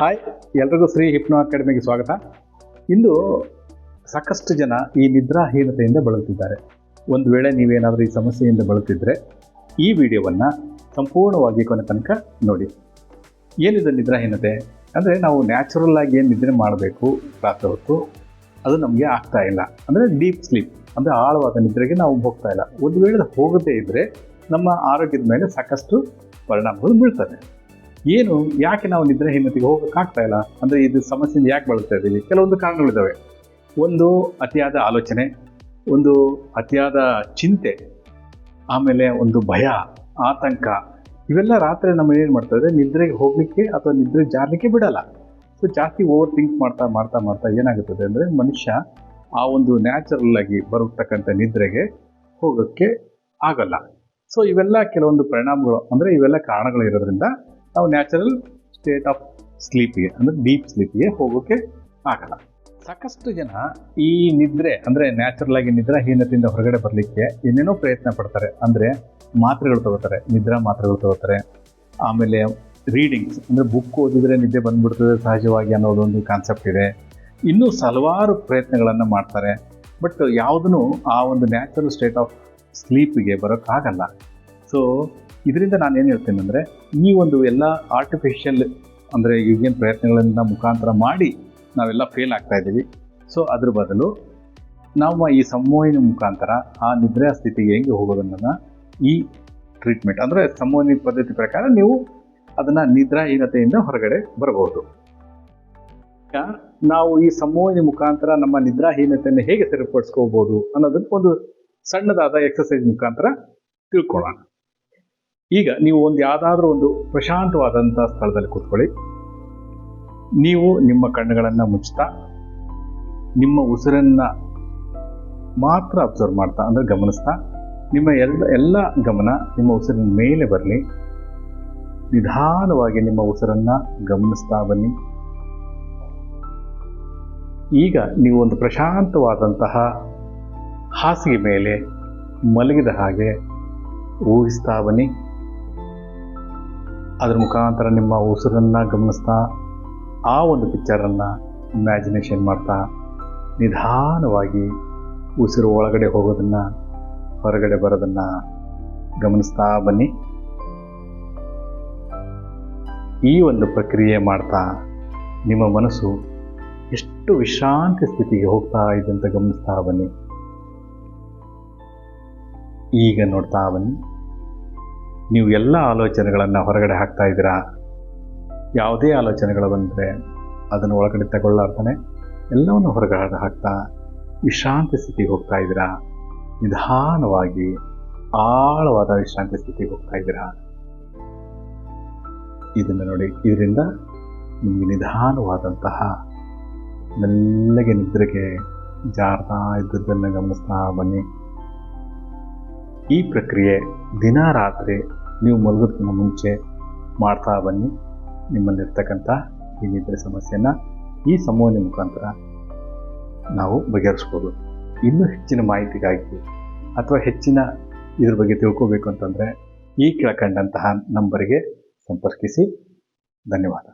Hi, ಎಲ್ರಿಗೂ ಶ್ರೀ ಹಿಪ್ನೋ ಅಕಾಡೆಮಿಗೆ ಸ್ವಾಗತ. ಇಂದು ಸಾಕಷ್ಟು ಜನ ಈ ನಿದ್ರಾಹೀನತೆಯಿಂದ ಬಳಲುತ್ತಿದ್ದಾರೆ. ಒಂದು ವೇಳೆ ನೀವೇನಾದರೂ ಈ ಸಮಸ್ಯೆಯಿಂದ ಬಳಲುತ್ತಿದ್ದರೆ ಈ ವಿಡಿಯೋವನ್ನು ಸಂಪೂರ್ಣವಾಗಿ ಕೊನೆ ತನಕ ನೋಡಿ. ಏನಿದೆ ನಿದ್ರಾಹೀನತೆ ಅಂದರೆ ನಾವು ನ್ಯಾಚುರಲ್ ಆಗಿ ಏನು ನಿದ್ರೆ ಮಾಡಬೇಕು ರಾತ್ರಿ ಹೊತ್ತು, ಅದು ನಮಗೆ ಆಗ್ತಾ ಇಲ್ಲ. ಅಂದರೆ ಡೀಪ್ ಸ್ಲೀಪ್ ಅಂದರೆ ಆಳವಾದ ನಿದ್ರೆಗೆ ನಾವು ಹೋಗ್ತಾ ಇಲ್ಲ. ಒಂದು ವೇಳೆ ಹೋಗದೇ ಇದ್ದರೆ ನಮ್ಮ ಆರೋಗ್ಯದ ಮೇಲೆ ಸಾಕಷ್ಟು ಪರಿಣಾಮಗಳು ಬೀಳ್ತದೆ. ಏನು, ಯಾಕೆ ನಾವು ನಿದ್ರಾಹೀನತೆಗೆ ಹೋಗೋಕ್ಕಾಗ್ತಾ ಇಲ್ಲ ಅಂದರೆ ಇದು ಸಮಸ್ಯೆಯಿಂದ ಯಾಕೆ ಬಳಲ್ತಾ ಇದ್ದೀವಿ? ಕೆಲವೊಂದು ಕಾರಣಗಳಿದ್ದಾವೆ. ಒಂದು ಅತಿಯಾದ ಆಲೋಚನೆ, ಒಂದು ಅತಿಯಾದ ಚಿಂತೆ, ಆಮೇಲೆ ಒಂದು ಭಯ, ಆತಂಕ. ಇವೆಲ್ಲ ರಾತ್ರಿ ನಮ್ಮ ಏನು ಮಾಡ್ತಾರೆ, ನಿದ್ರೆಗೆ ಹೋಗಲಿಕ್ಕೆ ಅಥವಾ ನಿದ್ರೆ ಜಾರಲಿಕ್ಕೆ ಬಿಡಲ್ಲ. ಸೊ ಜಾಸ್ತಿ ಓವರ್ ಥಿಂಕ್ ಮಾಡ್ತಾ ಮಾಡ್ತಾ ಮಾಡ್ತಾ ಏನಾಗುತ್ತದೆ ಅಂದರೆ ಮನುಷ್ಯ ಆ ಒಂದು ನ್ಯಾಚುರಲ್ ಆಗಿ ಬರತಕ್ಕಂಥ ನಿದ್ರೆಗೆ ಹೋಗೋಕ್ಕೆ ಆಗಲ್ಲ. ಸೊ ಇವೆಲ್ಲ ಕೆಲವೊಂದು ಪರಿಣಾಮಗಳು ಅಂದರೆ ಇವೆಲ್ಲ ಕಾರಣಗಳು ಇರೋದ್ರಿಂದ ನಾವು ನ್ಯಾಚುರಲ್ ಸ್ಟೇಟ್ ಆಫ್ ಸ್ಲೀಪಿಗೆ ಅಂದರೆ ಡೀಪ್ ಸ್ಲೀಪಿಗೆ ಹೋಗೋಕ್ಕೆ ಆಗಲ್ಲ. ಸಾಕಷ್ಟು ಜನ ಈ ನಿದ್ರೆ ಅಂದರೆ ನ್ಯಾಚುರಲ್ ಆಗಿ ನಿದ್ರಾಹೀನತೆಯಿಂದ ಹೊರಗಡೆ ಬರಲಿಕ್ಕೆ ಏನೇನೋ ಪ್ರಯತ್ನ ಪಡ್ತಾರೆ. ಅಂದರೆ ಮಾತ್ರೆಗಳು ತಗೋತಾರೆ, ನಿದ್ರಾ ಮಾತ್ರೆಗಳು ತಗೋತಾರೆ. ಆಮೇಲೆ ರೀಡಿಂಗ್ಸ್ ಅಂದರೆ ಬುಕ್ ಓದಿದರೆ ನಿದ್ದೆ ಬಂದ್ಬಿಡ್ತದೆ ಸಹಜವಾಗಿ ಅನ್ನೋದೊಂದು ಕಾನ್ಸೆಪ್ಟ್ ಇದೆ. ಇನ್ನೂ ಹಲವಾರು ಪ್ರಯತ್ನಗಳನ್ನು ಮಾಡ್ತಾರೆ. ಬಟ್ ಯಾವುದೂ ಆ ಒಂದು ನ್ಯಾಚುರಲ್ ಸ್ಟೇಟ್ ಆಫ್ ಸ್ಲೀಪಿಗೆ ಬರೋಕ್ಕಾಗಲ್ಲ. ಸೊ ಇದರಿಂದ ನಾನು ಏನು ಹೇಳ್ತೇನೆ ಅಂದರೆ ಈ ಒಂದು ಎಲ್ಲ ಆರ್ಟಿಫಿಷಿಯಲ್ ಅಂದರೆ ಈಗಿನ ಪ್ರಯತ್ನಗಳಿಂದ ಮುಖಾಂತರ ಮಾಡಿ ನಾವೆಲ್ಲ ಫೇಲ್ ಆಗ್ತಾ ಇದ್ದೀವಿ. ಸೊ ಅದ್ರ ಬದಲು ನಾವು ಈ ಸಂಮೋಹನ ಮುಖಾಂತರ ಆ ನಿದ್ರಾ ಸ್ಥಿತಿಗೆ ಹೆಂಗೆ ಹೋಗೋದನ್ನು ಈ ಟ್ರೀಟ್ಮೆಂಟ್ ಅಂದರೆ ಸಂಮೋಹನಿ ಪದ್ಧತಿ ಪ್ರಕಾರ ನೀವು ಅದನ್ನು ನಿದ್ರಾಹೀನತೆಯಿಂದ ಹೊರಗಡೆ ಬರಬಹುದು. ಈಗ ನಾವು ಈ ಸಂಮೋಹನಿ ಮುಖಾಂತರ ನಮ್ಮ ನಿದ್ರಾಹೀನತೆಯನ್ನು ಹೇಗೆ ಸರಿಪಡಿಸ್ಕೋಬೋದು ಅನ್ನೋದನ್ನು ಒಂದು ಸಣ್ಣದಾದ ಎಕ್ಸಸೈಸ್ ಮುಖಾಂತರ ತಿಳ್ಕೊಳ್ಳೋಣ. ಈಗ ನೀವು ಯಾವುದಾದ್ರೂ ಒಂದು ಪ್ರಶಾಂತವಾದಂಥ ಸ್ಥಳದಲ್ಲಿ ಕೂತ್ಕೊಳ್ಳಿ. ನೀವು ನಿಮ್ಮ ಕಣ್ಣುಗಳನ್ನು ಮುಚ್ತಾ ನಿಮ್ಮ ಉಸಿರನ್ನು ಮಾತ್ರ ಅಬ್ಸರ್ವ್ ಮಾಡ್ತಾ ಅಂದರೆ ಗಮನಿಸ್ತಾ ನಿಮ್ಮ ಎಲ್ಲ ಗಮನ ನಿಮ್ಮ ಉಸಿರಿನ ಮೇಲೆ ಬರಲಿ. ನಿಧಾನವಾಗಿ ನಿಮ್ಮ ಉಸಿರನ್ನು ಗಮನಿಸ್ತಾ ಬನ್ನಿ. ಈಗ ನೀವು ಒಂದು ಪ್ರಶಾಂತವಾದಂತಹ ಹಾಸಿಗೆ ಮೇಲೆ ಮಲಗಿದ ಹಾಗೆ ಊಹಿಸ್ತಾ ಬನ್ನಿ. ಅದರ ಮುಖಾಂತರ ನಿಮ್ಮ ಉಸಿರನ್ನು ಗಮನಿಸ್ತಾ ಆ ಒಂದು ಪಿಕ್ಚರನ್ನು ಇಮ್ಯಾಜಿನೇಷನ್ ಮಾಡ್ತಾ ನಿಧಾನವಾಗಿ ಉಸಿರು ಒಳಗಡೆ ಹೋಗೋದನ್ನು ಹೊರಗಡೆ ಬರೋದನ್ನು ಗಮನಿಸ್ತಾ ಬನ್ನಿ. ಈ ಒಂದು ಪ್ರಕ್ರಿಯೆ ಮಾಡ್ತಾ ನಿಮ್ಮ ಮನಸ್ಸು ಎಷ್ಟು ವಿಶ್ರಾಂತಿ ಸ್ಥಿತಿಗೆ ಹೋಗ್ತಾ ಇದೆ ಅಂತ ಗಮನಿಸ್ತಾ ಬನ್ನಿ. ಈಗ ನೋಡ್ತಾ ಬನ್ನಿ, ನೀವು ಎಲ್ಲ ಆಲೋಚನೆಗಳನ್ನು ಹೊರಗಡೆ ಹಾಕ್ತಾ ಇದ್ದೀರಾ. ಯಾವುದೇ ಆಲೋಚನೆಗಳು ಬಂದರೆ ಅದನ್ನು ಒಳಗಡೆ ತಗೊಳ್ಳಾರ್ತಾನೆ ಎಲ್ಲವನ್ನು ಹೊರಗಡೆ ಹಾಕ್ತಾ ವಿಶ್ರಾಂತಿ ಸ್ಥಿತಿಗೆ ಹೋಗ್ತಾ ಇದ್ದೀರಾ. ನಿಧಾನವಾಗಿ ಆಳವಾದ ವಿಶ್ರಾಂತಿ ಸ್ಥಿತಿಗೆ ಹೋಗ್ತಾ ಇದ್ದೀರಾ. ಇದನ್ನು ನೋಡಿ, ಇದರಿಂದ ನಿಮಗೆ ನಿಧಾನವಾದಂತಹ ಮೆಲ್ಲಗೆ ನಿದ್ರೆಗೆ ಜಾರ್ತಾ ಇದ್ದದ್ದನ್ನು ಗಮನಿಸ್ತಾ ಬನ್ನಿ. ಈ ಪ್ರಕ್ರಿಯೆ ದಿನ ರಾತ್ರಿ ನೀವು ಮಲಗೋದಕ್ಕಿಂತ ಮುಂಚೆ ಮಾಡ್ತಾ ಬನ್ನಿ. ನಿಮ್ಮಲ್ಲಿರ್ತಕ್ಕಂಥ ಈ ನಿದ್ರೆ ಸಮಸ್ಯೆಯನ್ನು ಈ ಸಂಮೋಹನೆ ಮುಖಾಂತರ ನಾವು ಬಗೆಹರಿಸ್ಬೋದು. ಇನ್ನೂ ಹೆಚ್ಚಿನ ಮಾಹಿತಿಗಾಗಿ ಅಥವಾ ಹೆಚ್ಚಿನ ಇದ್ರ ಬಗ್ಗೆ ತಿಳ್ಕೋಬೇಕು ಅಂತಂದರೆ ಈ ಕೆಳಕಂಡಂತಹ ನಂಬರಿಗೆ ಸಂಪರ್ಕಿಸಿ. ಧನ್ಯವಾದ.